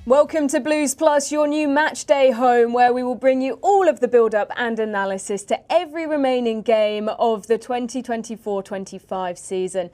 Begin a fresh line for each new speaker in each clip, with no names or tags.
Welcome to Blues Plus, your new match day home, where we will bring you all of the build-up and analysis to every remaining game of the 2024-25 season.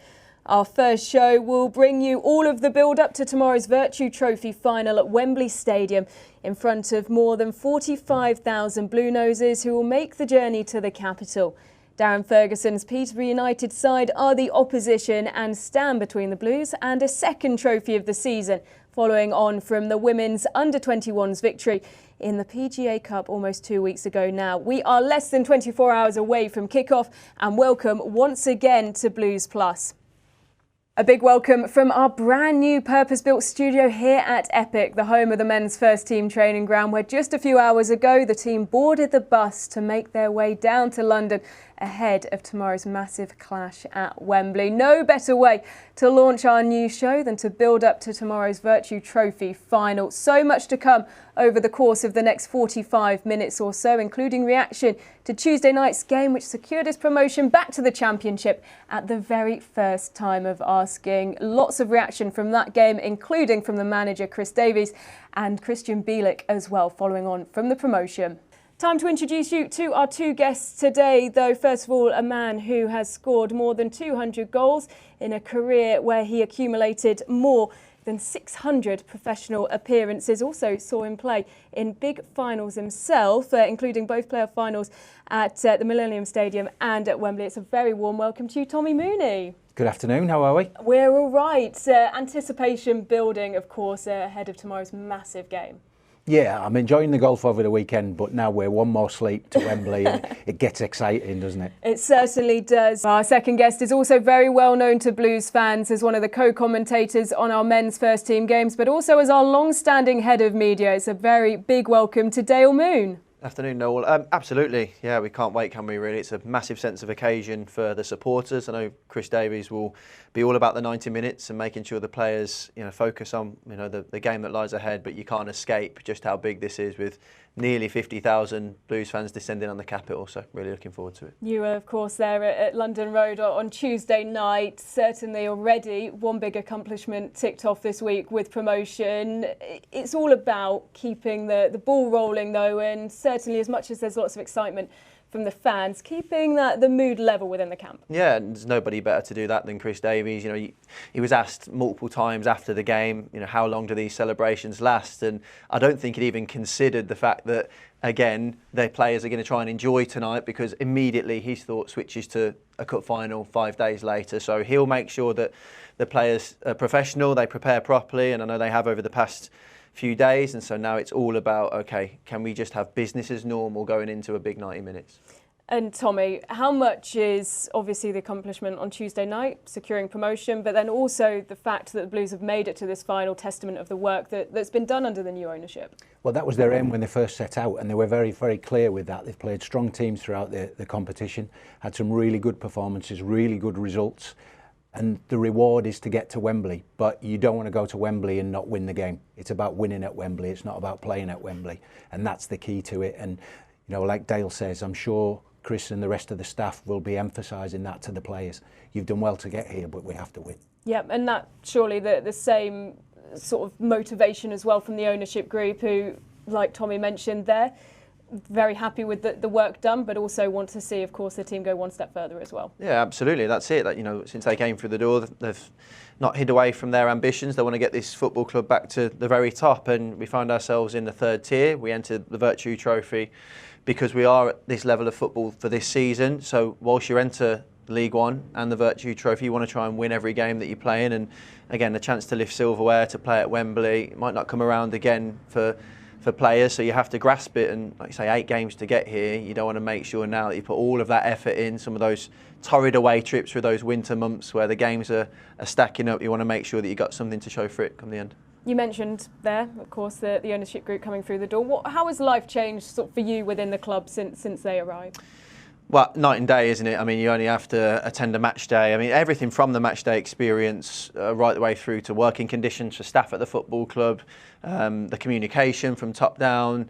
Our first show will bring you all of the build-up to tomorrow's Vertu Trophy final at Wembley Stadium in front of more than 45,000 Blue Noses who will make the journey to the capital. Darren Ferguson's Peterborough United side are the opposition and stand between the Blues and a second trophy of the season, following on from the women's under-21s victory in the PGA Cup almost 2 weeks ago now. We are less than 24 hours away from kickoff, and welcome once again to Blues Plus. A big welcome from our brand new purpose-built studio here at Epic, the home of the men's first team training ground, where just a few hours ago the team boarded the bus to make their way down to London ahead of tomorrow's massive clash at Wembley. No better way to launch our new show than to build up to tomorrow's Vertu Trophy final. So much to come over the course of the next 45 minutes or so, including reaction to Tuesday night's game, which secured its promotion back to the Championship at the very first time of asking. Lots of reaction from that game, including from the manager Chris Davies and Christian Bielik as well, following on from the promotion. Time to introduce you to our two guests today, though. First of all, a man who has scored more than 200 goals in a career where he accumulated more than 600 professional appearances. Also saw him play in big finals himself, including both playoff finals at the Millennium Stadium and at Wembley. It's a very warm welcome to you, Tommy Mooney.
Good afternoon, how are we?
We're all right. Anticipation building, of course, ahead of tomorrow's massive game.
Yeah, I'm enjoying the golf over the weekend, but now we're one more sleep to Wembley and it gets exciting, doesn't it?
It certainly does. Our second guest is also very well known to Blues fans as one of the co-commentators on our men's first team games, but also as our long-standing head of media. It's a very big welcome to Dale Moon.
Afternoon, Noel. Absolutely. Yeah, we can't wait, can we, really? It's a massive sense of occasion for the supporters. I know Chris Davies will be all about the 90 minutes and making sure the players, focus on, the game that lies ahead, but you can't escape just how big this is with nearly 50,000 Blues fans descending on the capital, so really looking forward to it. You were,
of course, there at London Road on Tuesday night. Certainly already one big accomplishment ticked off this week with promotion. It's all about keeping the ball rolling, though, and certainly as much as there's lots of excitement from the fans, keeping the mood level within the camp.
Yeah, and there's nobody better to do that than Chris Davies. He was asked multiple times after the game, how long do these celebrations last? And I don't think he'd even considered the fact that, again, their players are going to try and enjoy tonight, because immediately his thought switches to a cup final 5 days later. So he'll make sure that the players are professional, they prepare properly, and I know they have over the past few days, and so now it's all about, okay, can we just have business as normal going into a big 90 minutes?
And Tommy, how much is obviously the accomplishment on Tuesday night, securing promotion, but then also the fact that the Blues have made it to this final, testament of the work that's been done under the new ownership?
Well, that was their aim when they first set out, and they were very, very clear with that. They've played strong teams throughout the competition, had some really good performances, really good results, and the reward is to get to Wembley. But you don't want to go to Wembley and not win the game. It's about winning at Wembley. It's not about playing at Wembley, and that's the key to it. And like Dale says, I'm sure Chris and the rest of the staff will be emphasising that to the players. You've done well to get here, but we have to win.
Yeah, and that surely the same sort of motivation as well from the ownership group, who, like Tommy mentioned there, very happy with the work done, but also want to see, of course, the team go one step further as well.
Yeah, absolutely. That's it. Since they came through the door, they've not hid away from their ambitions. They want to get this football club back to the very top, and we find ourselves in the third tier. We entered the Vertu Trophy because we are at this level of football for this season. So whilst you enter League One and the Vertu Trophy, you want to try and win every game that you play in. And again, the chance to lift silverware, to play at Wembley, it might not come around again for players, so you have to grasp it. And like you say, 8 games to get here, you don't want to make sure now that you put all of that effort in. Some of those torrid away trips through those winter months where the games are stacking up, you want to make sure that you got something to show for it come the end.
You mentioned there, of course, the ownership group coming through the door. How has life changed sort of for you within the club since they arrived?
Well, night and day, isn't it? I mean, you only have to attend a match day. I mean, everything from the match day experience right the way through to working conditions for staff at the football club, the communication from top down,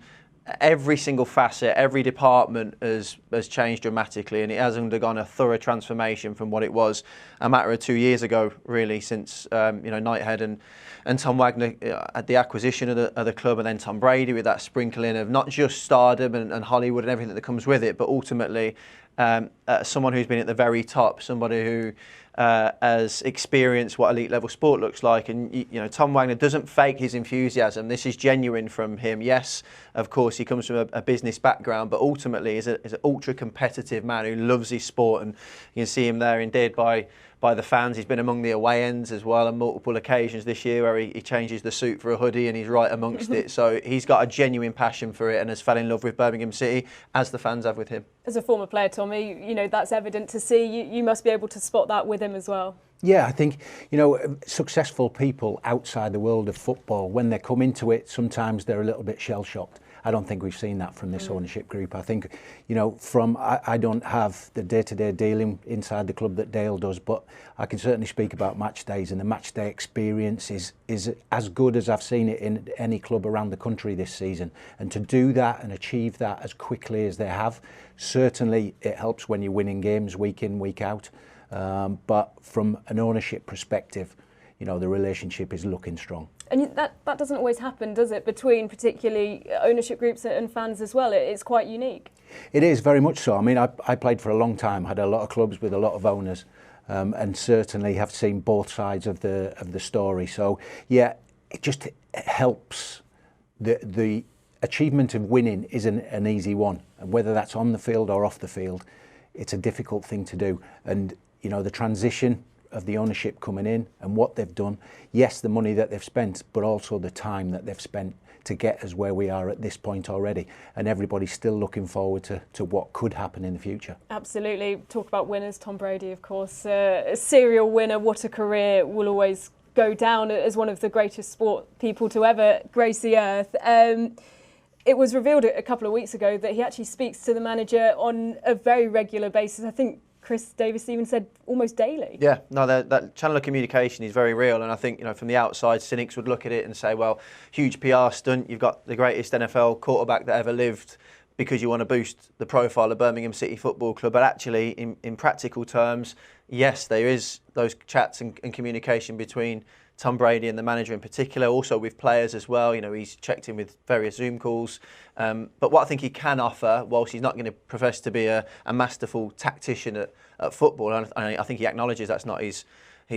every single facet, every department has changed dramatically, and it has undergone a thorough transformation from what it was a matter of 2 years ago, really, since Knighthead and Tom Wagner at the acquisition of the club, and then Tom Brady with that sprinkling of not just stardom and Hollywood and everything that comes with it, but ultimately someone who's been at the very top, somebody who has experienced what elite level sport looks like. And Tom Wagner doesn't fake his enthusiasm. This is genuine from him. Yes, of course, he comes from a business background, but ultimately is an ultra competitive man who loves his sport, and you can see him there indeed by the fans. He's been among the away ends as well on multiple occasions this year, where he changes the suit for a hoodie and he's right amongst it. So he's got a genuine passion for it and has fell in love with Birmingham City, as the fans have with him. As
a former player, Tommy, that's evident to see. You must be able to spot that with him as well.
Yeah, I think, successful people outside the world of football, when they come into it, sometimes they're a little bit shell-shocked. I don't think we've seen that from this ownership group. I think, I don't have the day-to-day dealing inside the club that Dale does, but I can certainly speak about match days, and the match day experience is as good as I've seen it in any club around the country this season. And to do that and achieve that as quickly as they have, certainly it helps when you're winning games week in, week out. But from an ownership perspective, the relationship is looking strong.
And that doesn't always happen, does it, between particularly ownership groups and fans as well? It's quite unique.
It is, very much so. I mean, I played for a long time, had a lot of clubs with a lot of owners, and certainly have seen both sides of the story. So, yeah, it just helps. The achievement of winning isn't an easy one, and whether that's on the field or off the field, it's a difficult thing to do. And, the transition of the ownership coming in and what they've done, yes, the money that they've spent, but also the time that they've spent to get us where we are at this point already. And everybody's still looking forward to what could happen in the future.
Absolutely. Talk about winners, Tom Brady, of course, a serial winner. What a career. Will always go down as one of the greatest sport people to ever grace the earth. It was revealed a couple of weeks ago that he actually speaks to the manager on a very regular basis. I think Chris Davis even said almost daily.
Yeah, no, that channel of communication is very real, and I think from the outside, cynics would look at it and say, well, huge PR stunt. You've got the greatest NFL quarterback that ever lived because you want to boost the profile of Birmingham City Football Club. But actually, in practical terms, yes, there is those chats and communication between Tom Brady and the manager in particular, also with players as well. He's checked in with various Zoom calls. But what I think he can offer, whilst he's not going to profess to be a masterful tactician at football, and I think he acknowledges that's not his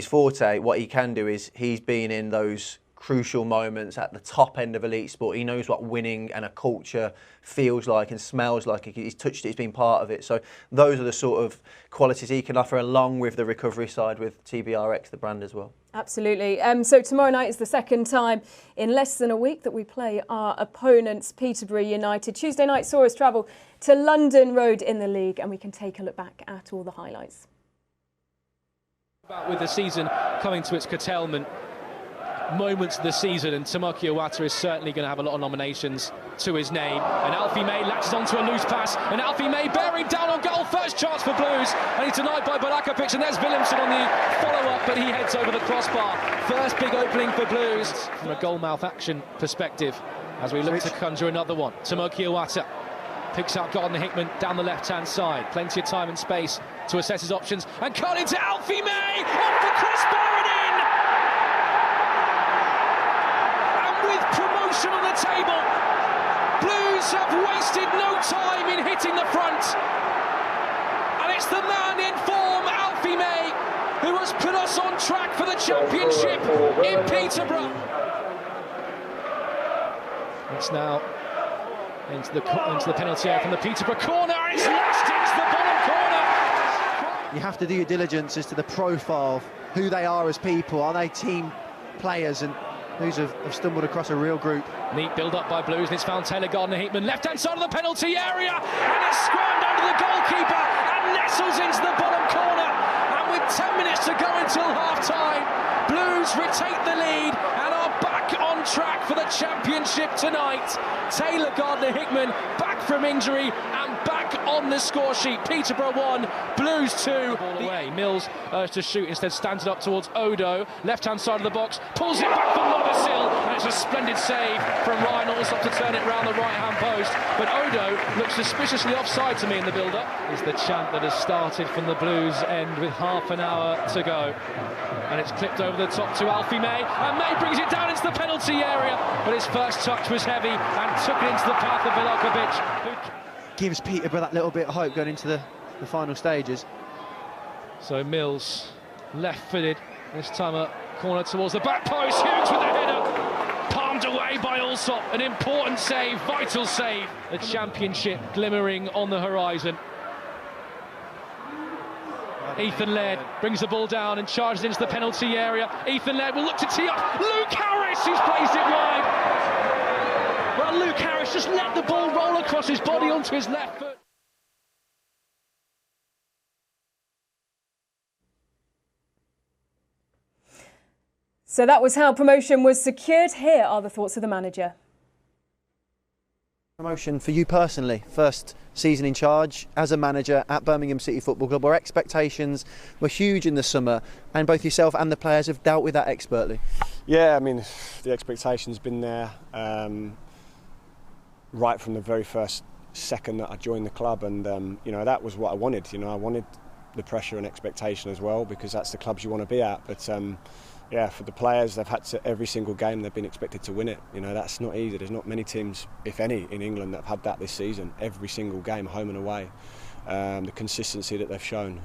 forte, what he can do is he's been in those crucial moments at the top end of elite sport. He knows what winning and a culture feels like and smells like. He's touched it, he's been part of it. So those are the sort of qualities he can offer, along with the recovery side with TBRX, the brand as well.
Absolutely. So tomorrow night is the second time in less than a week that we play our opponents, Peterborough United. Tuesday night saw us travel to London Road in the league, and we can take a look back at all the highlights.
With the season coming to its curtailment, moments of the season, and Tamaki Iwata is certainly going to have a lot of nominations to his name. And Alfie May latches onto a loose pass, and Alfie May bearing down on goal. First chance for Blues, and he's denied by Balakovic, and there's Williamson on the follow-up, but he heads over the crossbar. First big opening for Blues from a goal-mouth action perspective as we look to conjure another one. Tamaki Iwata picks out Gardner Hickman down the left-hand side. Plenty of time and space to assess his options, and cut into Alfie May off the crossbar and in. With promotion on the table, Blues have wasted no time in hitting the front, and it's the man in form, Alfie May, who has put us on track for the championship in Peterborough. It's now into the penalty area from the Peterborough corner, and it's lashed into the bottom corner.
You have to do your diligence as to the profile, who they are as people. Are they team players and who's have stumbled across a real group?
Neat build-up by Blues, and it's found Taylor Gardner-Hickman, left-hand side of the penalty area, and it's squared under the goalkeeper and nestles into the bottom corner. And with 10 minutes to go until half-time, Blues retake the lead and are back on track for the championship tonight. Taylor Gardner-Hickman back from injury and back on the score sheet. Peterborough 1, Blues 2. Ball away. Mills urged to shoot, instead stands it up towards Odo. Left-hand side of the box, pulls it back for Lodersill, and it's a splendid save from Ryan Alsop to turn it round the right-hand post. But Odo looks suspiciously offside to me in the build-up. Is the chant that has started from the Blues end with half an hour to go. And it's clipped over the top to Alfie May, and May brings it down into the penalty area, but his first touch was heavy and took it into the path of Vilakovic.
Gives Peterborough that little bit of hope going into the final stages.
So Mills, left-footed, this time a corner towards the back post, Hughes with the header, palmed away by Alsop, an important save, vital save. The championship glimmering on the horizon. Ethan Laird brings the ball down and charges into the penalty area. Ethan Laird will look to tee up. Luke Harris, who's placed it wide. Well, Luke Harris just let the ball roll across his body onto his left foot.
So that was how promotion was secured. Here are the thoughts of the manager.
Promotion for you personally, first season in charge as a manager at Birmingham City Football Club, where expectations were huge in the summer, and both yourself and the players have dealt with that expertly.
Yeah, I mean, the expectation's been there right from the very first second that I joined the club, and you know, that was what I wanted. You know, I wanted the pressure and expectation as well, because that's the clubs you want to be at. But yeah, for the players, they've had to, every single game they've been expected to win it. You know, that's not easy. There's not many teams, if any, in England that have had that this season. Every single game, home and away. The consistency that they've shown.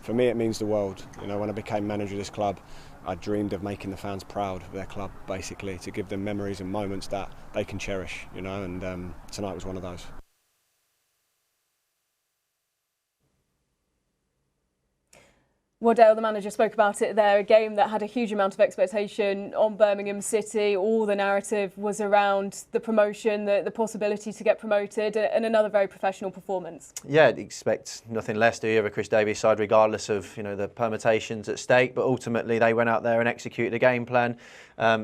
For me, it means the world. You know, when I became manager of this club, I dreamed of making the fans proud of their club, basically, to give them memories and moments that they can cherish, you know, and tonight was one of those.
Well, Dale, the manager, spoke about it there, a game that had a huge amount of expectation on Birmingham City. All the narrative was around the promotion, the possibility to get promoted, and another very professional performance.
Yeah, I'd expect nothing less, do you, of a Chris Davies side, regardless of, you know, the permutations at stake. But ultimately, they went out there and executed a game plan.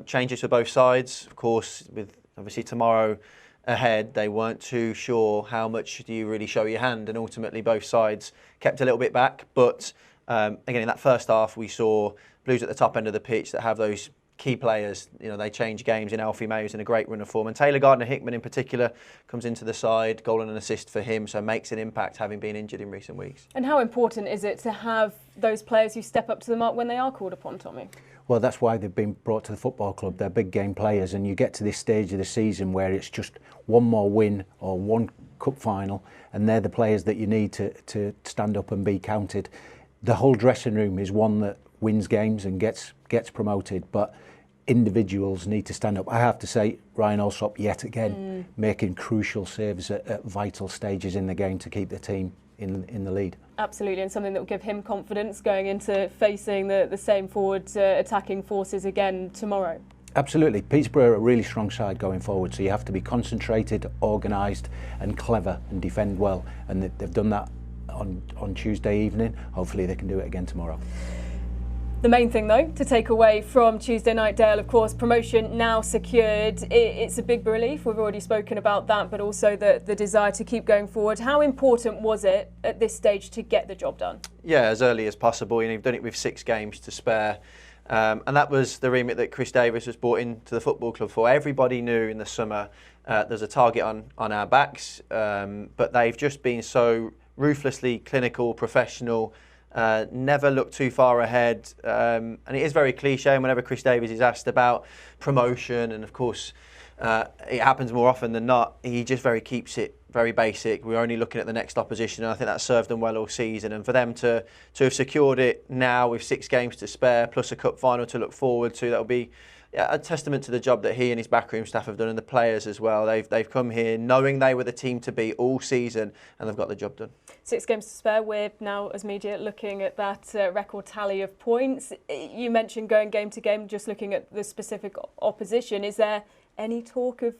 Changes for both sides, of course, with obviously tomorrow ahead, they weren't too sure how much do you really show your hand, and ultimately both sides kept a little bit back. But again, in that first half, we saw Blues at the top end of the pitch that have those key players. You know, they change games. In Alfie May, who's in a great run of form, and Taylor Gardner-Hickman in particular comes into the side, goal and an assist for him, so makes an impact, having been injured in recent weeks.
And how important is it to have those players who step up to the mark when they are called upon, Tommy?
Well, that's why they've been brought to the football club. They're big game players, and you get to this stage of the season where it's just one more win or one cup final, and they're the players that you need to stand up and be counted. The whole dressing room is one that wins games and gets promoted, but individuals need to stand up. I have to say, Ryan Alsop yet again making crucial saves at vital stages in the game to keep the team in the lead.
Absolutely, and something that will give him confidence going into facing the same forward attacking forces again tomorrow. Absolutely.
Peterborough are a really strong side going forward, so you have to be concentrated, organised and clever and defend well, and they've done that on Tuesday evening. Hopefully they can do it again tomorrow.
The main thing, though, to take away from Tuesday night, Dale, of course, promotion now secured. It's a big relief. We've already spoken about that, but also the desire to keep going forward. How important was it at this stage to get the job done? Yeah, as early as possible. You know, you've done it with 6 games to spare. And that was the remit that Chris Davies was brought into the football club for. Everybody knew in the summer there's a target on our backs, but they've just been so ruthlessly clinical, professional, never look too far ahead. And it is very cliche, and whenever Chris Davies is asked about promotion, and of course it happens more often than not, he just keeps it very basic. We're only looking at the next opposition, and I think that served them well all season. And for them to have secured it now with 6 games to spare, plus a cup final to look forward to, that'll be a testament to the job that he and his backroom staff have done, and the players as well. They've come here knowing they were the team to beat all season, and they've got the job done. 6 games to spare. We're now, as media, looking at that record tally of points. You mentioned going game to game, just looking at the specific opposition. Is there any talk of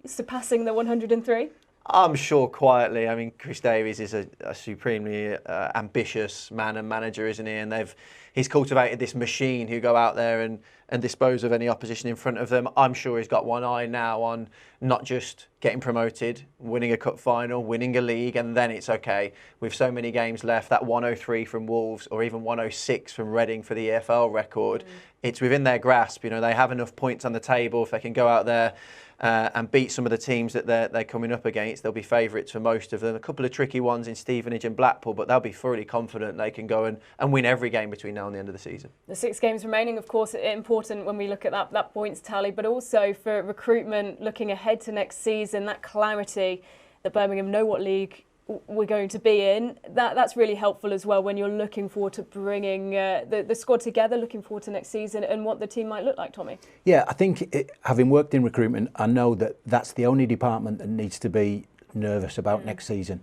surpassing the 103? I'm sure quietly. I mean, Chris Davies is a supremely ambitious man and manager, isn't he? And he's cultivated this machine who go out there and
and dispose of any opposition in front of them. I'm sure he's got one eye now on not just getting promoted, winning a cup final, winning a league, and then it's okay. With so many games left, that 103 from Wolves or even 106 from Reading for the EFL record, it's within their grasp. You know, they have enough points on the table. If they can go out there and beat some of the teams that they're coming up against, they'll be favourites for most of them. A couple of tricky ones in Stevenage and Blackpool, but they'll be thoroughly confident they can go and win every game between now and the end of the season.
The 6 games remaining, of course, are important when we look at that points tally, but also for recruitment, looking ahead to next season, that clarity that Birmingham know what league we're going to be in, that's really helpful as well when you're looking forward to bringing the squad together, looking forward to next season and what the team might look like, Tommy.
Yeah, I think having worked in recruitment, I know that that's the only department that needs to be nervous about next season.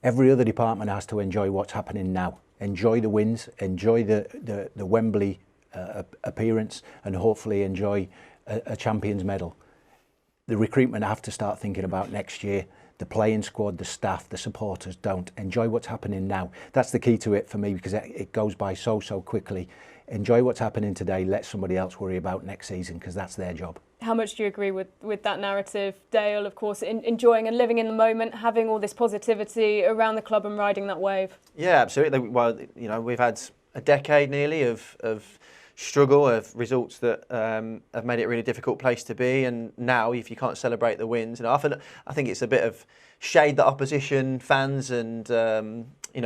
Every other department has to enjoy what's happening now, enjoy the wins, enjoy the Wembley appearance, and hopefully enjoy a Champions medal. The recruitment have to start thinking about next year. The playing squad, the staff, the supporters don't. Enjoy what's happening now. That's the key to it for me, because it goes by so quickly. Enjoy what's happening today. Let somebody else worry about next season, because that's their job.
How much do you agree with that narrative, Dale? Of course, enjoying and living in the moment, having all this positivity around the club and riding that wave.
Yeah, absolutely. Well, you know, we've had a decade nearly of struggle, of results that have made it a really difficult place to be, and now if you can't celebrate the wins, and I think it's a bit of shade that opposition fans and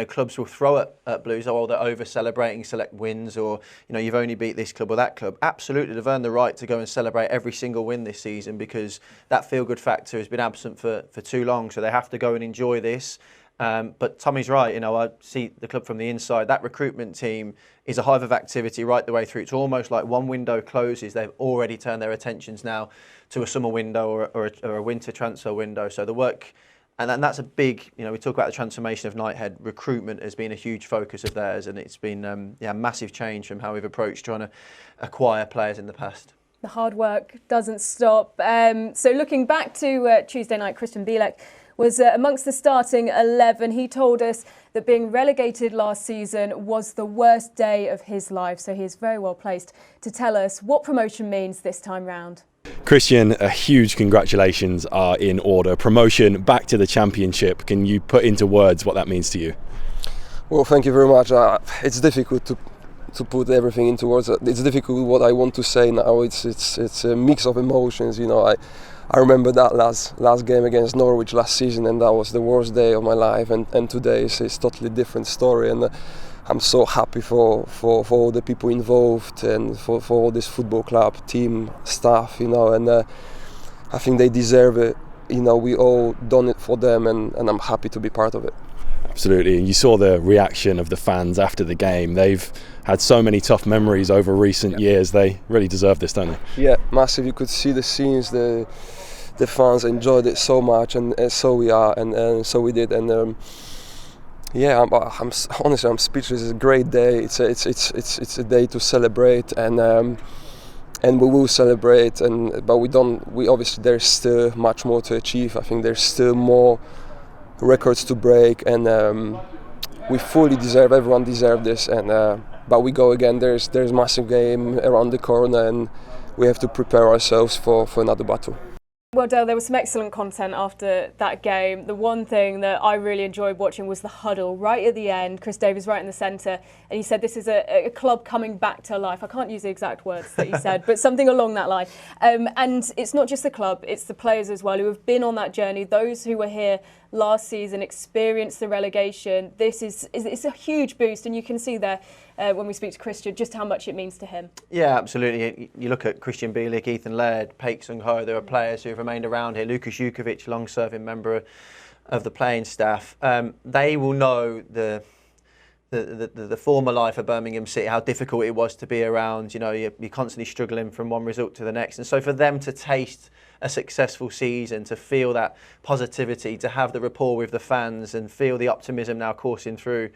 clubs will throw at Blues, or they're over celebrating select wins, or you've only beat this club or that club. Absolutely, they've earned the right to go and celebrate every single win this season, because that feel good factor has been absent for too long, so they have to go and enjoy this. But Tommy's right, I see the club from the inside. That recruitment team is a hive of activity right the way through. It's almost like one window closes, they've already turned their attentions now to a summer window or a winter transfer window. So the work, and that's a big, we talk about the transformation of Knighthead. Recruitment has been a huge focus of theirs, and it's been massive change from how we've approached trying to acquire players in the past.
The hard work doesn't stop. So looking back to Tuesday night, Christian Bielek was amongst the starting 11. He told us that being relegated last season was the worst day of his life. So he is very well placed to tell us what promotion means this time round.
Christian, a huge congratulations are in order. Promotion back to the Championship. Can you put into words what that means to you?
Well, thank you very much. It's difficult to put everything into words. It's difficult what I want to say now. It's a mix of emotions. I remember that last game against Norwich last season, and that was the worst day of my life. And today is a totally different story. And I'm so happy for all the people involved and for all this football club, team, staff. And I think they deserve it. We all done it for them, and I'm happy to be part of it.
Absolutely, and you saw the reaction of the fans after the game. They've had so many tough memories over recent years. They really deserve this, don't they?
Yeah, massive. You could see the scenes. The fans enjoyed it so much, and so we are, and so we did. And I'm honestly, I'm speechless. It's a great day. It's a day to celebrate, and we will celebrate. But we obviously there's still much more to achieve. I think there's still more records to break, and we fully deserve. Everyone deserves this, but we go again. There's massive game around the corner, and we have to prepare ourselves for another battle.
Well, Dale, there was some excellent content after that game. The one thing that I really enjoyed watching was the huddle right at the end. Chris Davies right in the centre, and he said this is a club coming back to life. I can't use the exact words that he said, but something along that line. And it's not just the club, it's the players as well who have been on that journey. Those who were here last season, experienced the relegation. It's a huge boost, and you can see there when we speak to Christian just how much it means to him.
Yeah, absolutely. You look at Christian Bielik, Ethan Laird, Paik Sung-ho, there are players who have remained around here. Lukas Jukovic, long-serving member of the playing staff. They will know the former life of Birmingham City, how difficult it was to be around. You're constantly struggling from one result to the next. And so for them to taste a successful season, to feel that positivity, to have the rapport with the fans and feel the optimism now coursing through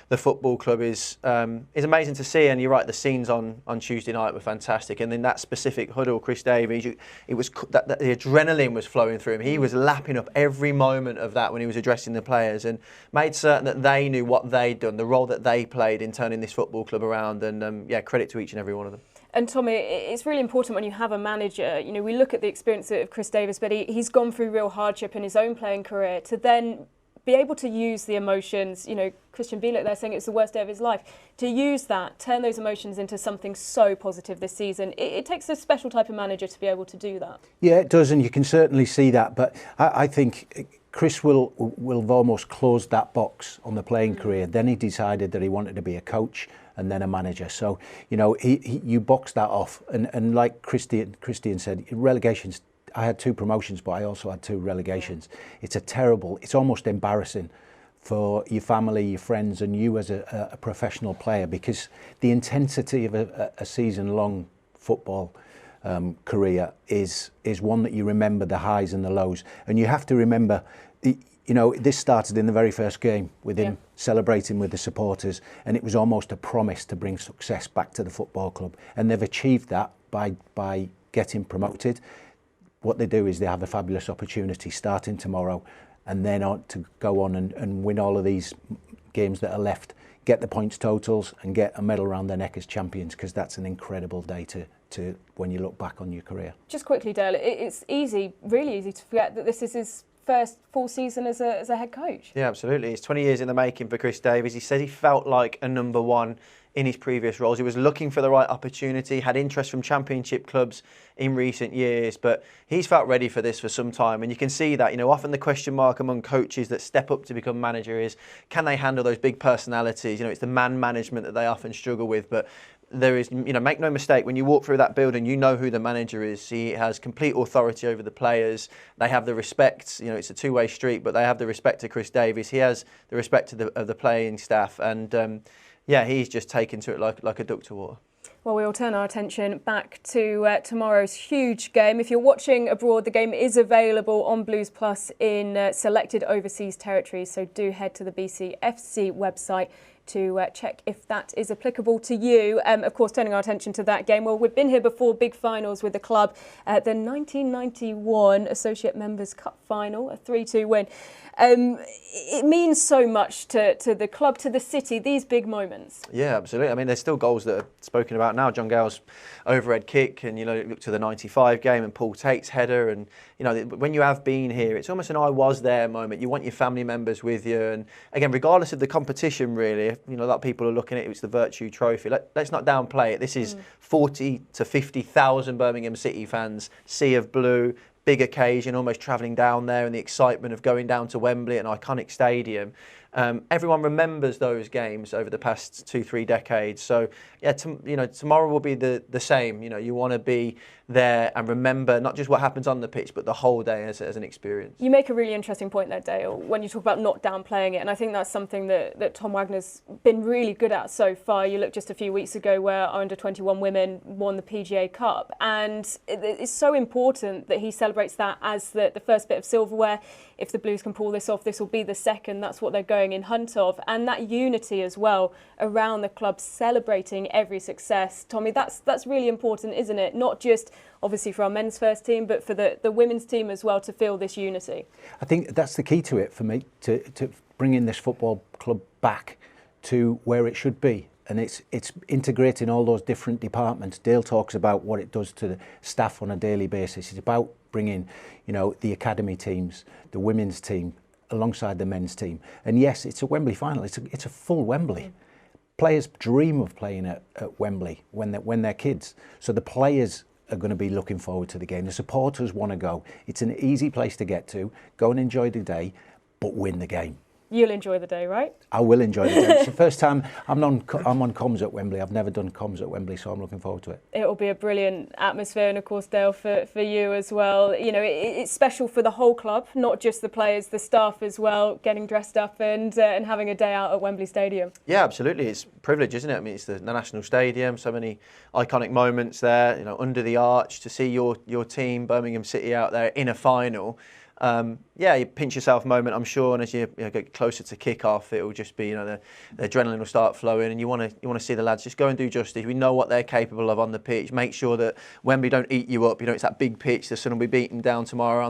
the football club is amazing to see. And you're right, the scenes on Tuesday night were fantastic. And in that specific huddle, Chris Davies, the adrenaline was flowing through him. He was lapping up every moment of that when he was addressing the players, and made certain that they knew what they'd done, the role that they played in turning this football club around. And credit to each and every one of them.
And Tommy, it's really important when you have a manager, you know, we look at the experience of Chris Davies, but he's gone through real hardship in his own playing career, to then be able to use the emotions, you know, Christian Bielik there saying it's the worst day of his life, to use that, turn those emotions into something so positive this season. It takes a special type of manager to be able to do that. Yeah,
it does, and you can certainly see that, but I think Chris will have almost closed that box on the playing career. Then he decided that he wanted to be a coach and then a manager. So, you know, you boxed that off. And like Christian said, relegations, I had 2 promotions, but I also had 2 relegations. It's almost embarrassing for your family, your friends, and you as a professional player, because the intensity of a season-long football career is one that you remember the highs and the lows. And you have to remember, you know, this started in the very first game with him celebrating with the supporters, and it was almost a promise to bring success back to the football club. And they've achieved that by getting promoted. What they do is they have a fabulous opportunity starting tomorrow, and then on to go on and win all of these games that are left, get the points totals and get a medal around their neck as champions, because that's an incredible day to when you look back on your career.
Just quickly, Dale, it's easy, really easy to forget that this is his first full season as a head coach.
Yeah, absolutely. It's 20 years in the making for Chris Davies. He said he felt like a number one in his previous roles. He was looking for the right opportunity, had interest from championship clubs in recent years, but he's felt ready for this for some time. And you can see that, you know, often the question mark among coaches that step up to become manager is, can they handle those big personalities? You know, it's the man management that they often struggle with, but there is, you know, make no mistake, when you walk through that building, you know who the manager is. He has complete authority over the players. They have the respect, you know, it's a two-way street, but they have the respect to Chris Davies. He has the respect of the playing staff, and yeah, he's just taken to it like a duck to water.
Well, we will turn our attention back to tomorrow's huge game. If you're watching abroad, the game is available on Blues Plus in selected overseas territories, so do head to the BCFC website to check if that is applicable to you. Of course, turning our attention to that game, well, we've been here before, big finals with the club. The 1991 Associate Members Cup final, a 3-2 win. It means so much to the club, to the city, these big moments.
Yeah, absolutely. I mean, there's still goals that are spoken about now. John Gale's overhead kick, and, you know, look to the 95 game and Paul Tate's header. And, you know, when you have been here, it's almost an I was there moment. You want your family members with you. And again, regardless of the competition, really, you know, a lot of people are looking at it, it's the Vertu Trophy. Let's not downplay it. This is 40 to 50,000 Birmingham City fans, sea of blue, big occasion, almost travelling down there, and the excitement of going down to Wembley, an iconic stadium. Everyone remembers those games over the past 2-3 decades. So yeah, you know, tomorrow will be the same. You know, you want to be there and remember not just what happens on the pitch, but the whole day as an experience.
You make a really interesting point there, Dale, when you talk about not downplaying it, and I think that's something that Tom Wagner's been really good at so far. You look just a few weeks ago where our under-21 women won the PGA Cup, and it's so important that he celebrates that as the first bit of silverware. If the Blues can pull this off, this will be the second. That's what they're going in hunt of, and that unity as well around the club, celebrating every success. Tommy, that's really important, isn't it? Not just obviously for our men's first team, but for the women's team as well, to feel this unity.
I think that's the key to it for me, to bringing this football club back to where it should be. And it's integrating all those different departments. Dale talks about what it does to the staff on a daily basis. It's about bringing, you know, the academy teams, the women's team, alongside the men's team. And yes, it's a Wembley final. It's a full Wembley. Players dream of playing at Wembley when they're kids. So the players are going to be looking forward to the game. The supporters want to go. It's an easy place to get to. Go and enjoy the day, but win the game.
You'll enjoy the day, right?
I will enjoy the day. It's the first time I'm on comms at Wembley. I've never done comms at Wembley, so I'm looking forward to it.
It will be a brilliant atmosphere, and of course, Dale, for you as well. You know, it's special for the whole club, not just the players, the staff as well, getting dressed up and having a day out at Wembley Stadium.
Yeah, absolutely. It's a privilege, isn't it? I mean, it's the National Stadium, so many iconic moments there, you know, under the arch, to see your team, Birmingham City, out there in a final. Yeah, you pinch yourself moment, I'm sure, and as you get closer to kick-off, it will just be, you know, the adrenaline will start flowing, and you want to see the lads just go and do justice. We know what they're capable of on the pitch. Make sure that Wembley don't eat you up. You know, it's that big pitch. The sun will be beaten down tomorrow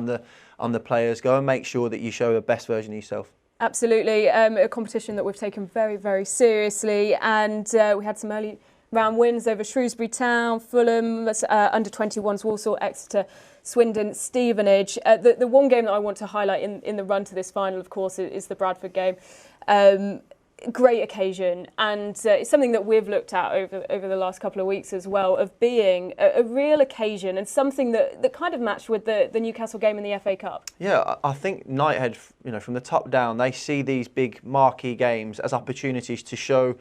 on the players. Go and make sure that you show the best version of yourself. Absolutely, a competition that we've taken very, very seriously, and we had some early
round wins over Shrewsbury Town, Fulham, under-21s, Walsall, Exeter, Swindon, Stevenage. The one game that I want to highlight in the run to this final, of course, is the Bradford game. Great occasion, and it's something that we've looked at over the last couple of weeks as well, of being a real occasion and something that kind of matched with the Newcastle game in the FA Cup.
Yeah, I think Knighthead, from the top down, they see these big marquee games as opportunities to show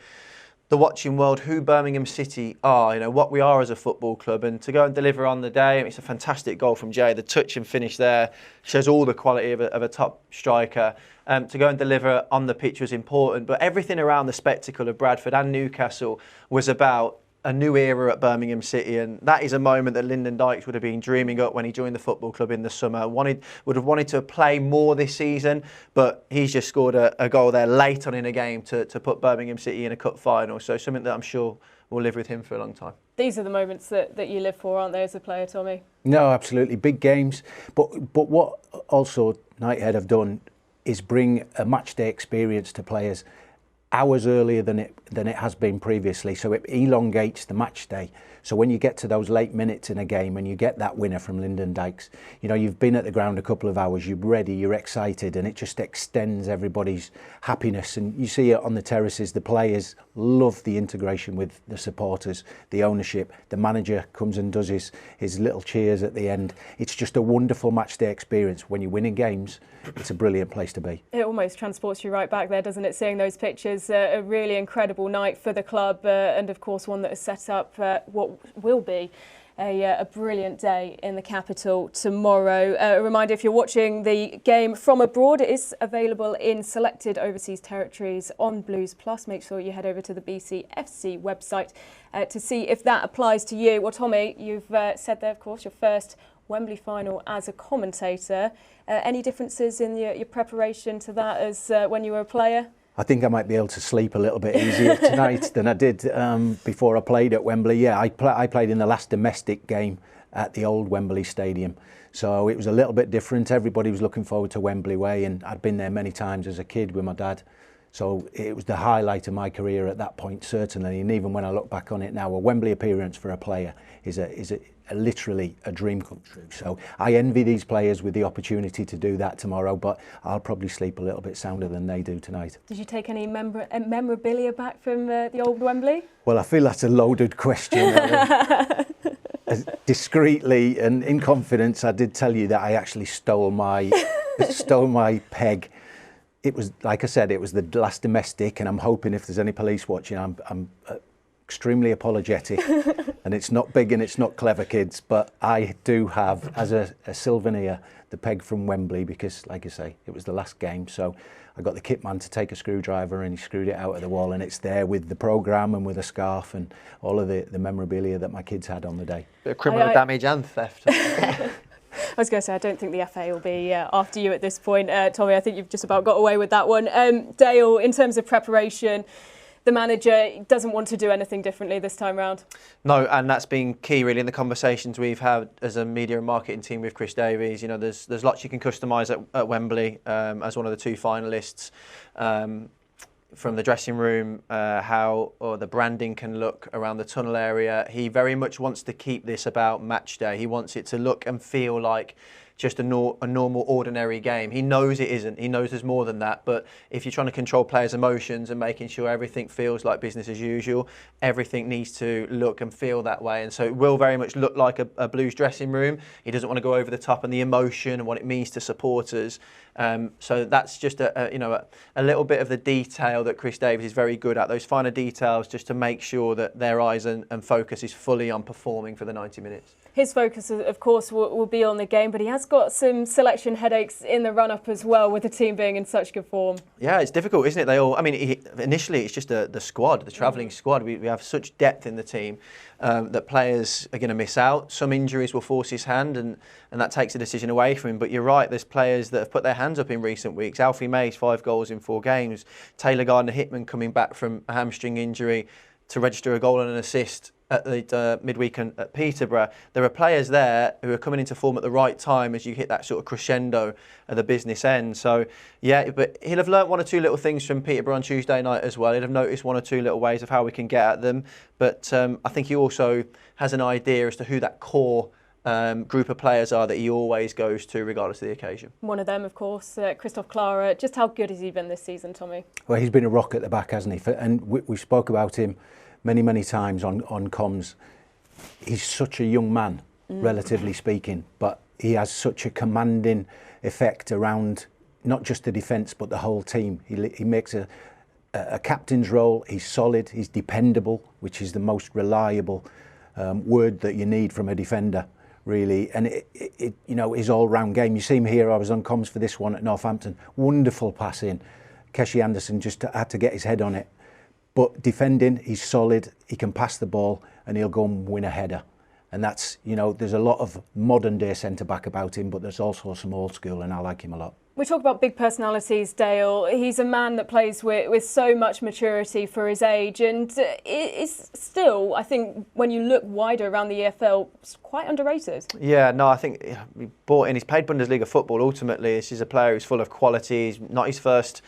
the watching world who Birmingham City are, what we are as a football club, and to go and deliver on the day. It's a fantastic goal from Jay. The touch and finish there shows all the quality of a top striker. To go and deliver on the pitch was important, but everything around the spectacle of Bradford and Newcastle was about a new era at Birmingham City, and that is a moment that Lyndon Dykes would have been dreaming up when he joined the football club in the summer. Would have wanted to play more this season, but he's just scored a goal there late on in a game to put Birmingham City in a cup final. So something that I'm sure will live with him for a long time.
These are the moments that you live for, aren't they, as a player, Tommy?
No, absolutely. Big games. But what also Knighthead have done is bring a match day experience to players hours earlier than it has been previously, so it elongates the match day. So when you get to those late minutes in a game and you get that winner from Lyndon Dykes, you've been at the ground a couple of hours, you're ready, you're excited, and it just extends everybody's happiness. And you see it on the terraces. The players love the integration with the supporters, the ownership. The manager comes and does his little cheers at the end. It's just a wonderful match day experience. When you're winning games, it's a brilliant place to be.
It almost transports you right back there, doesn't it, seeing those pictures? A really incredible night for the club, and of course one that has set up what will be a brilliant day in the capital tomorrow. A reminder, if you're watching the game from abroad, it is available in selected overseas territories on Blues Plus. Make sure you head over to the BCFC website to see if that applies to you. Well, Tommy, you've said there, of course, your first Wembley final as a commentator. Any differences in your preparation to that as when you were a player?
I think I might be able to sleep a little bit easier tonight than I did before I played at Wembley. Yeah, I played in the last domestic game at the old Wembley Stadium, so it was a little bit different. Everybody was looking forward to Wembley Way, and I'd been there many times as a kid with my dad. So it was the highlight of my career at that point, certainly. And even when I look back on it now, a Wembley appearance for a player is literally a dream come true. So I envy these players with the opportunity to do that tomorrow, but I'll probably sleep a little bit sounder than they do tonight.
Did you take any memorabilia back from the old Wembley?
Well, I feel that's a loaded question. Discreetly and in confidence, I did tell you that I actually stole my peg. It was, like I said, it was the last domestic, and I'm hoping if there's any police watching, I'm extremely apologetic. And it's not big and it's not clever, kids, but I do have, as a souvenir, the peg from Wembley, because, like I say, it was the last game. So I got the kit man to take a screwdriver and he screwed it out of the wall, and it's there with the programme and with a scarf and all of the memorabilia that my kids had on the day.
Bit of criminal damage and theft.
I was going to say, I don't think the FA will be after you at this point. Tommy, I think you've just about got away with that one. Dale, in terms of preparation, the manager doesn't want to do anything differently this time round. No,
and that's been key really in the conversations we've had as a media and marketing team with Chris Davies. There's lots you can customise at Wembley as one of the two finalists. From the dressing room, how the branding can look around the tunnel area. He very much wants to keep this about match day. He wants it to look and feel like just a normal, ordinary game. He knows it isn't. He knows there's more than that. But if you're trying to control players' emotions and making sure everything feels like business as usual, everything needs to look and feel that way. And so it will very much look like a Blues dressing room. He doesn't want to go over the top on the emotion and what it means to supporters. So that's just a little bit of the detail that Chris Davies is very good at. Those finer details, just to make sure that their eyes and focus is fully on performing for the 90 minutes. His focus, of course, will be on the game, but he has got some selection headaches in the run-up as well, with the team being in such good form. Yeah, it's difficult, isn't it? Initially, it's just the squad, the travelling squad. We have such depth in the team that players are going to miss out. Some injuries will force his hand, and that takes a decision away from him. But you're right, there's players that have put their hands up in recent weeks. Alfie May's 5 goals in 4 games. Taylor Gardner-Hickman coming back from a hamstring injury to register a goal and an assist at the midweek at Peterborough, there are players there who are coming into form at the right time as you hit that sort of crescendo at the business end. So, yeah, but he'll have learnt one or two little things from Peterborough on Tuesday night as well. He'll have noticed one or two little ways of how we can get at them. But I think he also has an idea as to who that core group of players are that he always goes to regardless of the occasion. One
of them, of course, Christoph Clara. Just how good has he been this season, Tommy?
Well, he's been a rock at the back, hasn't he? And we spoke about him many times on comms. He's such a young man, relatively speaking, but he has such a commanding effect around not just the defence but the whole team. He makes a captain's role. He's solid, he's dependable, which is the most reliable word that you need from a defender, really. And it you know, his all-round game. You see him here. I was on comms for this one at Northampton. Wonderful pass in. Keshi Anderson just had to get his head on it. But defending, he's solid, he can pass the ball and he'll go and win a header. And that's, you know, there's a lot of modern day centre-back about him, but there's also some old school, and I like him a lot.
We talk about big personalities, Dale. He's a man that plays with so much maturity for his age, and is still, I think, when you look wider around the EFL, quite underrated.
Yeah, no, I think he bought in. He's played Bundesliga football ultimately. This is a player who's full of quality. He's not his first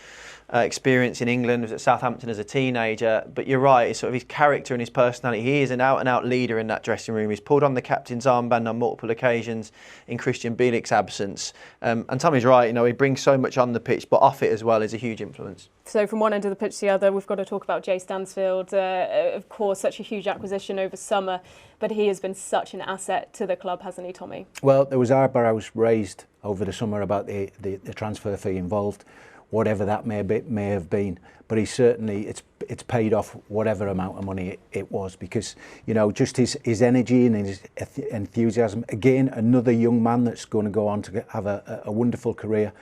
experience in England. Was at Southampton as a teenager, but you're right, it's sort of his character and his personality. He is an out-and-out leader in that dressing room. He's pulled on the captain's armband on multiple occasions in Christian Bielik's absence, and Tommy's right, you know, he brings so much on the pitch, but off it as well is a huge influence.
So from one end of the pitch to the other, we've got to talk about Jay Stansfield. Of course, such a huge acquisition over summer, but he has been such an asset to the club, hasn't he, Tommy?
Well, there was eyebrows raised over the summer about the transfer fee involved, whatever that may have been, but he certainly, it's paid off whatever amount of money it was, because, you know, just his energy and his enthusiasm. Again, another young man that's going to go on to have a wonderful career.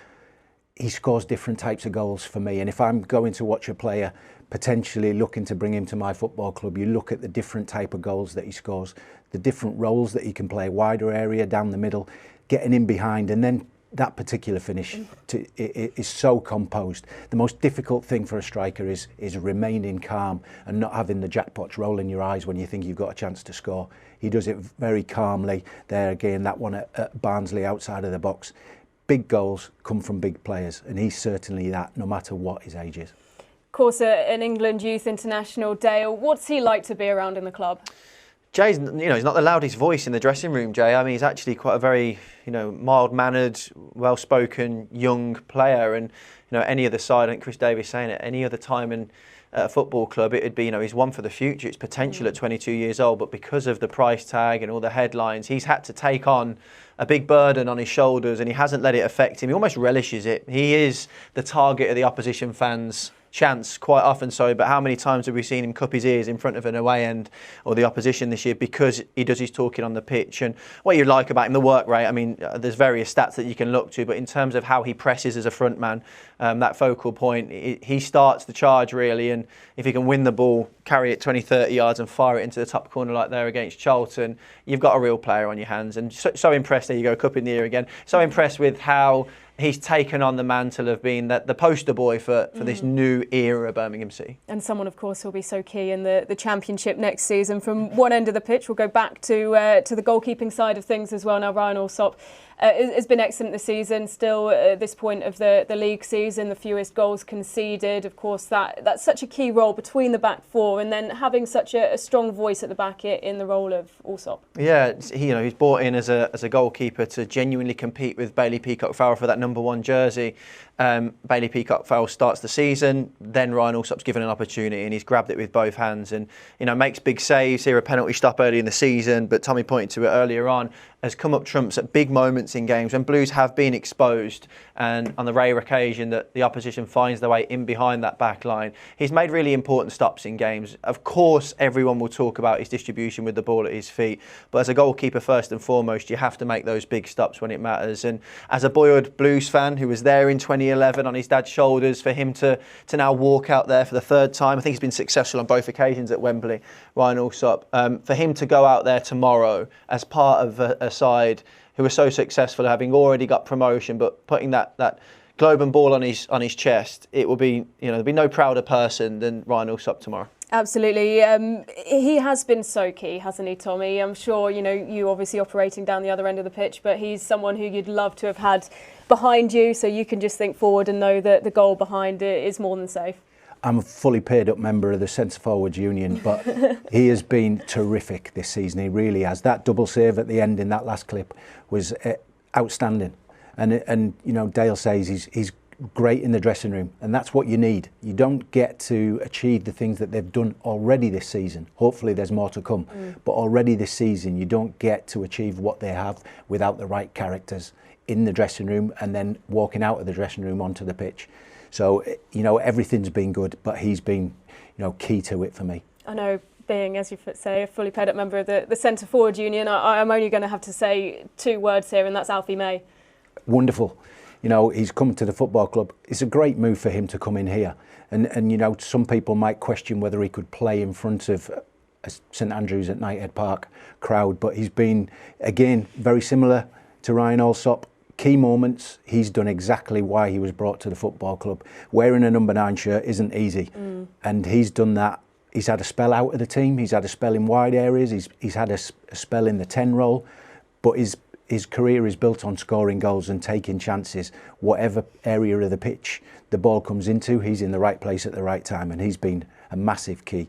He scores different types of goals for me, and if I'm going to watch a player potentially looking to bring him to my football club, you look at the different type of goals that he scores, the different roles that he can play, wider area, down the middle, getting in behind, and then that particular finish is so composed. The most difficult thing for a striker is remaining calm and not having the jackpots roll in your eyes when you think you've got a chance to score. He does it very calmly. There again, that one at Barnsley outside of the box. Big goals come from big players, and he's certainly that, no matter what his age is.
Of course, an England youth international, Dale. What's he like to be around in the club?
Jay's, you know, he's not the loudest voice in the dressing room, Jay. I mean, he's actually quite a very, you know, mild-mannered, well-spoken young player. And, you know, any other side, I think Chris Davies saying it, any other time in a football club, it'd be, you know, he's one for the future. It's potential at 22 years old, but because of the price tag and all the headlines, he's had to take on a big burden on his shoulders, and he hasn't let it affect him. He almost relishes it. He is the target of the opposition fans' chance quite often so, but how many times have we seen him cup his ears in front of an away end or the opposition this year because he does his talking on the pitch? And what you like about him, the work rate, I mean, there's various stats that you can look to, but in terms of how he presses as a front man, that focal point, he starts the charge really, and if he can win the ball, carry it 20-30 yards and fire it into the top corner like there against Charlton, you've got a real player on your hands. And so impressed, there you go, cup in the ear again, so impressed with how he's taken on the mantle of being the poster boy for this new era of Birmingham City. And someone, of course, who'll be so key in the Championship next season. From one end of the pitch, we'll go back to the goalkeeping side of things as well. Now, Ryan Alsop has been excellent this season, still at this point of the league season, the fewest goals conceded. Of course, that's such a key role between the back four, and then having such a strong voice at the back in the role of Alsop. Yeah, he's brought in as a goalkeeper to genuinely compete with Bailey Peacock-Farrell for that number one jersey. Bailey Peacock-Farrell starts the season, then Ryan Alsop's given an opportunity and he's grabbed it with both hands and, makes big saves here, a penalty stop early in the season, but Tommy pointed to it earlier on, has come up trumps at big moments in games when Blues have been exposed, and on the rare occasion that the opposition finds their way in behind that back line, he's made really important stops in games. Of course, everyone will talk about his distribution with the ball at his feet, but as a goalkeeper, first and foremost, you have to make those big stops when it matters. And as a boyhood Blues fan who was there in 2011 on his dad's shoulders, for him to now walk out there for the third time, I think he's been successful on both occasions at Wembley, Ryan Alsop, for him to go out there tomorrow as part of a side who were so successful, having already got promotion, but putting that globe and ball on his chest, it will be, there'll be no prouder person than Ryan Alsop tomorrow.
Absolutely. He has been so key, hasn't he, Tommy? I'm sure, you obviously operating down the other end of the pitch, but he's someone who you'd love to have had behind you, so you can just think forward and know that the goal behind it is more than safe.
I'm a fully paid up member of the Centre Forwards Union, but he has been terrific this season. He really has. That double save at the end in that last clip was outstanding. And Dale says he's great in the dressing room, and that's what you need. You don't get to achieve the things that they've done already this season. Hopefully there's more to come, but already this season you don't get to achieve what they have without the right characters in the dressing room and then walking out of the dressing room onto the pitch. So everything's been good, but he's been key to it for me. I
know, being, as you say, a fully paid up member of the Centre Forward Union, I'm only going to have to say 2 words here, and that's Alfie May. Wonderful.
He's come to the football club. It's a great move for him to come in here. And some people might question whether he could play in front of St Andrews at Knighthead Park crowd. But he's been, again, very similar to Ryan Alsop. Key moments, he's done exactly why he was brought to the football club. Wearing a number 9 shirt isn't easy. And he's done that. He's had a spell out of the team. He's had a spell in wide areas. He's had a spell in the 10 role. But his career is built on scoring goals and taking chances. Whatever area of the pitch the ball comes into, he's in the right place at the right time, and he's been a massive key.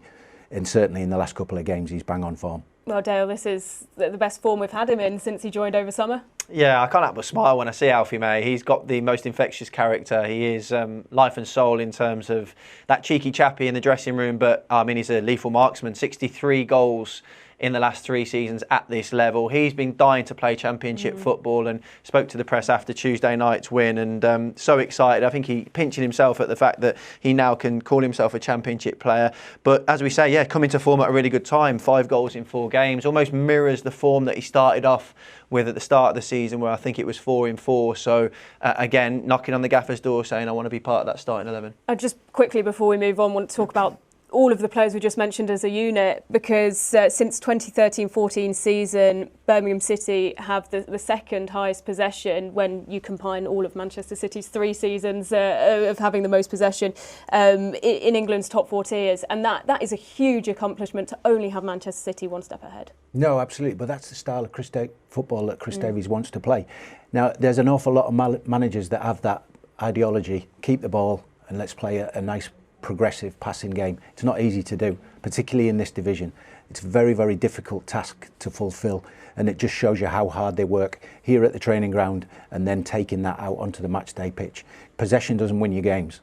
And certainly in the last couple of games, he's bang on form. Well, Dale, this is the best form we've had him in since he joined over summer.
Yeah, I can't help but smile when I see Alfie May. He's got the most infectious character. He is life and soul in terms of that cheeky chappy in the dressing room, but he's a lethal marksman. 63 goals in the last 3 seasons at this level. He's been dying to play Championship football and spoke to the press after Tuesday night's win, and so excited. I think he pinching himself at the fact that he now can call himself a Championship player. But as we say, coming to form at a really good time. 5 goals in 4 games, almost mirrors the form that he started off with at the start of the season, where I think it was 4 in 4. So again, knocking on the gaffer's door saying, I want to be part of that starting 11.
Just quickly before we move on, I want to talk about all of the players we just mentioned as a unit, because since 2013-14 season, Birmingham City have the second highest possession when you combine all of Manchester City's 3 seasons of having the most possession in England's top 4 tiers, and that is a huge accomplishment to only have Manchester City one step ahead.
No, absolutely, but that's the style of football that Chris Davies wants to play. Now, there's an awful lot of managers that have that ideology: keep the ball and let's play a nice progressive passing game. It's not easy to do, particularly in this division. It's a very, very difficult task to fulfil, and it just shows you how hard they work here at the training ground and then taking that out onto the match day pitch. Possession doesn't win you games,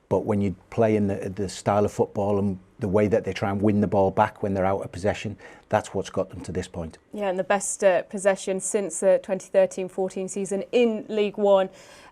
but when you play in the style of football and the way that they try and win the ball back when they're out of possession, that's what's got them to this point.
Yeah, and the best possession since the 2013-14 season in League One.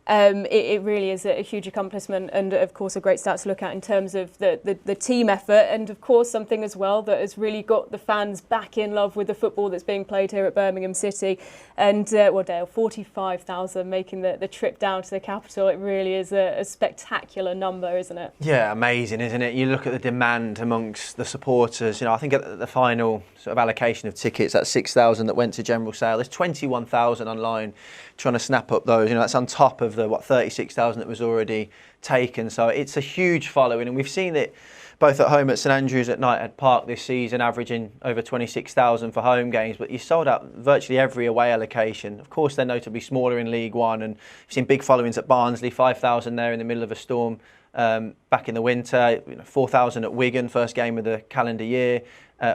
It really is a huge accomplishment, and of course a great stat to look at in terms of the team effort, and of course something as well that has really got the fans back in love with the football that's being played here at Birmingham City. And Dale, 45,000 making the trip down to the capital. It really is a spectacular number, isn't it?
Yeah, amazing, isn't it? You look at the demand amongst the supporters. I think at the final sort of allocation of tickets, that's 6,000 that went to general sale. There's 21,000 online trying to snap up those. That's on top of the 36,000 that was already taken. So it's a huge following, and we've seen it both at home at St Andrews at Knighthead Park this season, averaging over 26,000 for home games, but you sold out virtually every away allocation. Of course, they're notably smaller in League One, and we've seen big followings at Barnsley, 5,000 there in the middle of a storm back in the winter, 4,000 at Wigan, first game of the calendar year,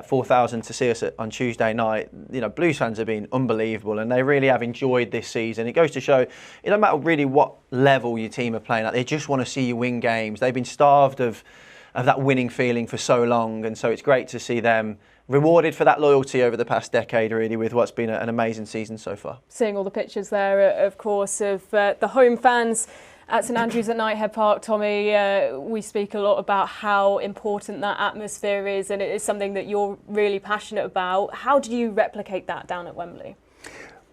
4,000 to see us on Tuesday night. Blues fans have been unbelievable, and they really have enjoyed this season. It goes to show, it doesn't matter really what level your team are playing at, they just want to see you win games. They've been starved of that winning feeling for so long, and so it's great to see them rewarded for that loyalty over the past decade, really, with what's been an amazing season so far.
Seeing all the pictures there, of course, of the home fans at St Andrews at Knighthead Park, Tommy, we speak a lot about how important that atmosphere is, and it is something that you're really passionate about. How do you replicate that down at Wembley?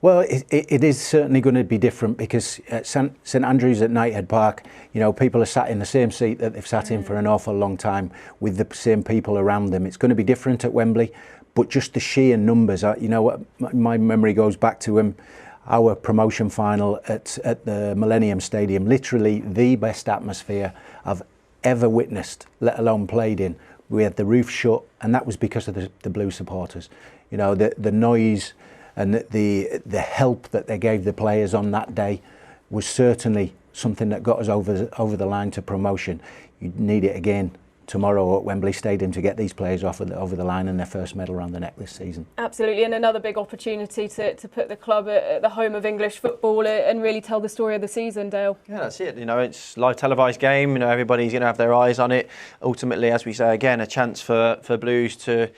Well, it is certainly going to be different, because at St Andrews at Knighthead Park, people are sat in the same seat that they've sat in for an awful long time with the same people around them. It's going to be different at Wembley, but just the sheer numbers, my memory goes back to our promotion final at the Millennium Stadium, literally the best atmosphere I've ever witnessed, let alone played in. We had the roof shut, and that was because of the Blue supporters. You know, the noise and the help that they gave the players on that day was certainly something that got us over the line to promotion. You need it again tomorrow at Wembley Stadium to get these players over the line and their first medal around the neck this season. Absolutely, and another big opportunity to put the club at the home of English football and really tell the story of the season, Dale.
Yeah, that's it. You know, it's a live televised game. You know, everybody's going to have their eyes on it. Ultimately, as we say again, a chance for Blues to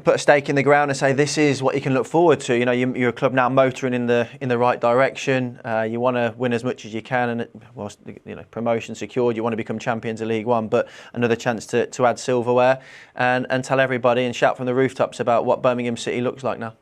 put a stake in the ground and say this is what you can look forward to. You know, you're a club now motoring in the right direction. You want to win as much as you can, and whilst promotion secured, you want to become champions of League One. But another chance to add silverware and tell everybody and shout from the rooftops about what Birmingham City looks like now.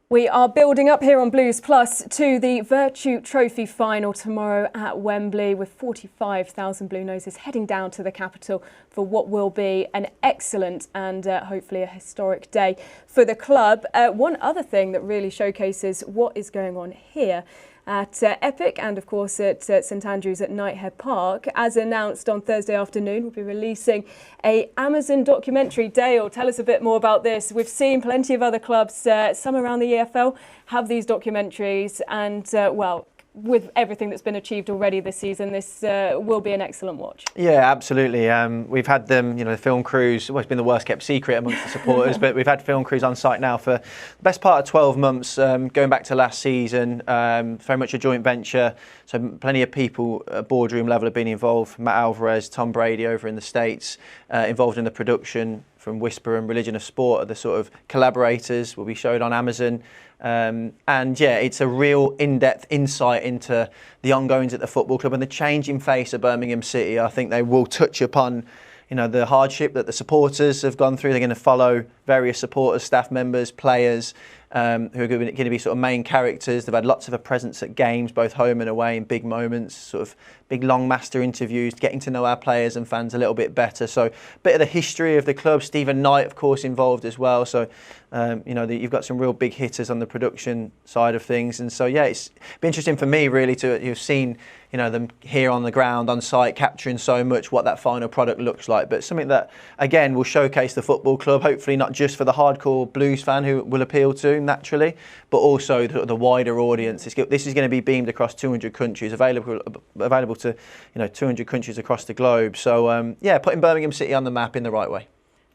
We are building up here on Blues Plus to the Vertu Trophy final tomorrow at Wembley, with 45,000 Blue Noses heading down to the capital for what will be an excellent and hopefully a historic day for the club. One other thing that really showcases what is going on here at Epic and of course at St Andrews at Knighthead Park, as announced on Thursday afternoon, we'll be releasing a Amazon documentary. Dale, tell us a bit more about this. We've seen plenty of other clubs, some around the EFL, have these documentaries, and well, with everything that's been achieved already this season, this will be an excellent watch.
Yeah, absolutely. We've had them, the film crews, well, it's been the worst kept secret amongst the supporters, but we've had film crews on site now for the best part of 12 months, going back to last season, very much a joint venture. So plenty of people at boardroom level have been involved. Matt Alvarez, Tom Brady over in the States, involved in the production from Whisper and Religion of Sport are the sort of collaborators, will be showed on Amazon. And yeah, it's a real in-depth insight into the ongoings at the football club and the changing face of Birmingham City. I think they will touch upon, the hardship that the supporters have gone through. They're going to follow various supporters, staff members, players who are going to be sort of main characters. They've had lots of a presence at games, both home and away, in big moments, sort of big long master interviews, getting to know our players and fans a little bit better. So a bit of the history of the club. Stephen Knight, of course, involved as well. So, you've got some real big hitters on the production side of things. And so, yeah, it's been interesting for me really to have seen, them here on the ground, on site, capturing so much what that final product looks like. But something that, again, will showcase the football club, hopefully not just for the hardcore Blues fan who will appeal to naturally, but also the wider audience. This is going to be beamed across 200 countries, available to 200 countries across the globe. So putting Birmingham City on the map in the right way.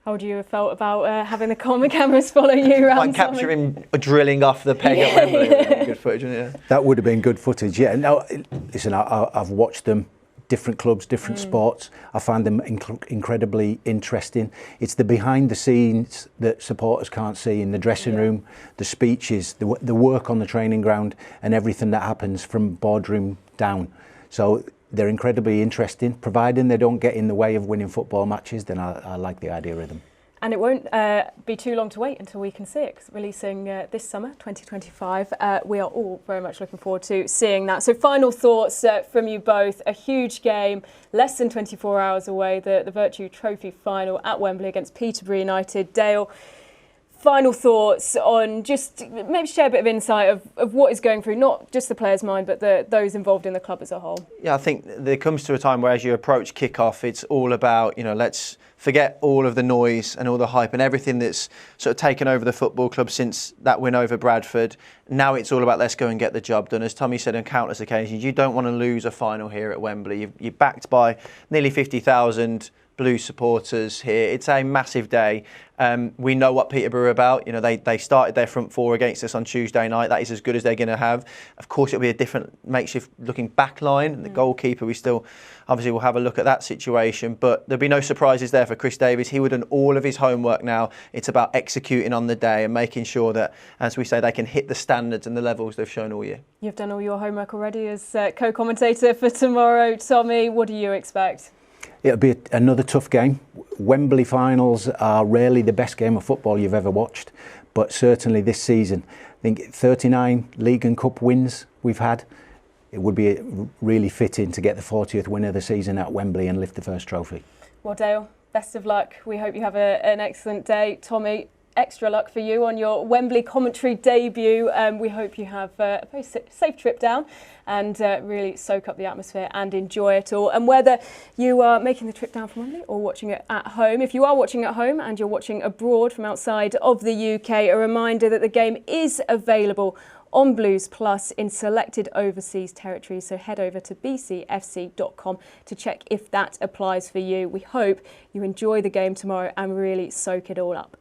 How would you have felt about having the cameras follow you around?
Like capturing drilling off the peg at Wembley. Would have been good footage, wouldn't it?
That would have been good footage, yeah. Now, listen, I've watched them, different clubs, different sports. I find them incredibly interesting. It's the behind the scenes that supporters can't see in the dressing room, the speeches, the work on the training ground, and everything that happens from boardroom down. So they're incredibly interesting. Providing they don't get in the way of winning football matches, then I like the idea of them.
And it won't be too long to wait until we can see it. Releasing this summer, 2025. We are all very much looking forward to seeing that. So final thoughts from you both. A huge game, less than 24 hours away, the Vertu Trophy final at Wembley against Peterborough United. Dale, final thoughts on just maybe share a bit of insight of what is going through, not just the players' mind, but those involved in the club as a whole. Yeah,
I think there comes to a time where as you approach kick-off, it's all about, let's forget all of the noise and all the hype and everything that's sort of taken over the football club since that win over Bradford. Now it's all about let's go and get the job done. As Tommy said on countless occasions, you don't want to lose a final here at Wembley. You're backed by nearly 50,000 Blues supporters here. It's a massive day. We know what Peterborough are about. They started their front four against us on Tuesday night. That is as good as they're going to have. Of course, it'll be a different makeshift looking back line. The goalkeeper, we still obviously will have a look at that situation, but there'll be no surprises there for Chris Davies. He would have done all of his homework now. It's about executing on the day and making sure that, as we say, they can hit the standards and the levels they've shown all year.
You've done all your homework already as co-commentator for tomorrow. Tommy, what do you expect?
It'll be another tough game. Wembley finals are rarely the best game of football you've ever watched, but certainly this season, I think 39 League and Cup wins we've had. It would be really fitting to get the 40th win of the season at Wembley and lift the first trophy.
Well, Dale, best of luck. We hope you have an excellent day. Tommy, extra luck for you on your Wembley commentary debut. We hope you have a very safe trip down and really soak up the atmosphere and enjoy it all. And whether you are making the trip down from Wembley or watching it at home, if you are watching at home and you're watching abroad from outside of the UK, a reminder that the game is available on Blues Plus in selected overseas territories. So head over to bcfc.com to check if that applies for you. We hope you enjoy the game tomorrow and really soak it all up.